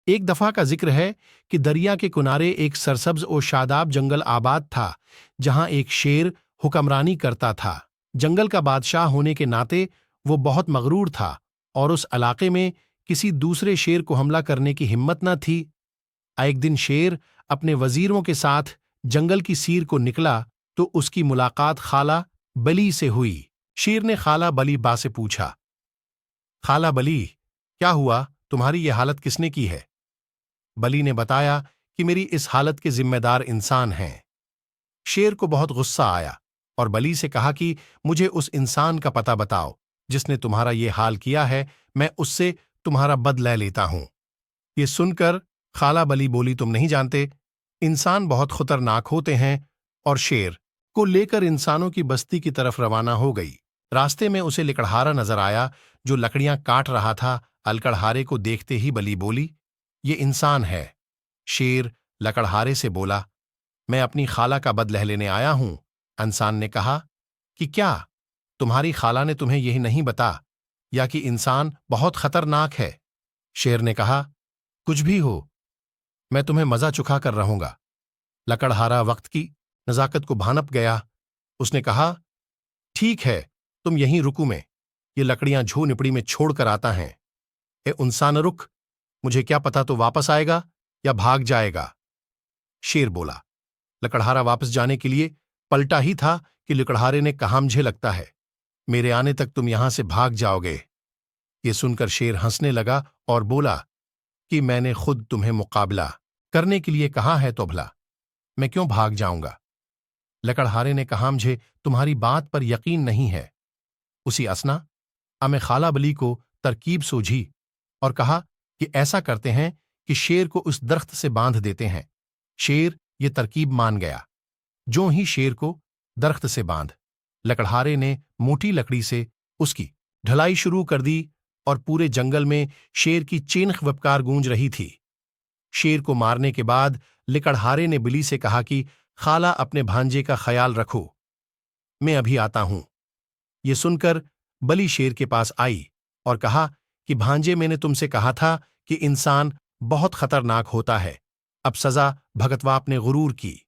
एक दफा का जिक्र है कि दरिया के किनारे एक सरसब्ज और शादाब जंगल आबाद था, जहां एक शेर हुक्मरानी करता था। जंगल का बादशाह होने के नाते वो बहुत मगरूर था और उस इलाके में किसी दूसरे शेर को हमला करने की हिम्मत न थी। एक दिन शेर अपने वजीरों के साथ जंगल की सीर को निकला तो उसकी मुलाकात खाला बली से हुई। शेर ने खाला बली बा से पूछा, खाला बली, क्या हुआ, तुम्हारी ये हालत किसने की है? बली ने बताया कि मेरी इस हालत के जिम्मेदार इंसान हैं। शेर को बहुत गुस्सा आया और बली से कहा कि मुझे उस इंसान का पता बताओ जिसने तुम्हारा ये हाल किया है, मैं उससे तुम्हारा बदला लेता हूं। ये सुनकर खाला बली बोली, तुम नहीं जानते, इंसान बहुत खतरनाक होते हैं। और शेर को लेकर इंसानों की बस्ती की तरफ रवाना हो गई। रास्ते में उसे लकड़हारा नजर आया जो लकड़ियां काट रहा था। लकड़हारे को देखते ही बली बोली, ये इंसान है। शेर लकड़हारे से बोला, मैं अपनी खाला का बदला लेने आया हूं। इंसान ने कहा कि क्या तुम्हारी खाला ने तुम्हें यही नहीं बता या कि इंसान बहुत खतरनाक है? शेर ने कहा, कुछ भी हो, मैं तुम्हें मजा चुका कर रहूंगा। लकड़हारा वक्त की नजाकत को भानप गया। उसने कहा, ठीक है, तुम यहीं रुको, में ये लकड़ियां झो निपड़ी में छोड़कर आता है। ए इंसान रुक, मुझे क्या पता तो वापस आएगा या भाग जाएगा। शेर बोला। लकड़हारा वापस जाने के लिए पलटा ही था कि लकड़हारे ने कहा, मुझे लगता है मेरे आने तक तुम यहां से भाग जाओगे। ये सुनकर शेर हंसने लगा और बोला कि मैंने खुद तुम्हें मुकाबला करने के लिए कहा है, तो भला मैं क्यों भाग जाऊंगा? लकड़हारे ने कहा, मुझे तुम्हारी बात पर यकीन नहीं है। उसी असना अमे खाला बली को तरकीब सूझी और कहा कि ऐसा करते हैं कि शेर को उस दरख्त से बांध देते हैं। शेर ये तरकीब मान गया। जो ही शेर को दरख्त से बांध, लकड़हारे ने मोटी लकड़ी से उसकी ढलाई शुरू कर दी और पूरे जंगल में शेर की चीख वपकार गूंज रही थी। शेर को मारने के बाद लकड़हारे ने बिली से कहा कि खाला अपने भांजे का ख्याल रखो, मैं अभी आता हूं। ये सुनकर बली शेर के पास आई और कहा कि भांजे, मैंने तुमसे कहा था कि इंसान बहुत खतरनाक होता है। अब सजा भगतवा अपने गुरूर की।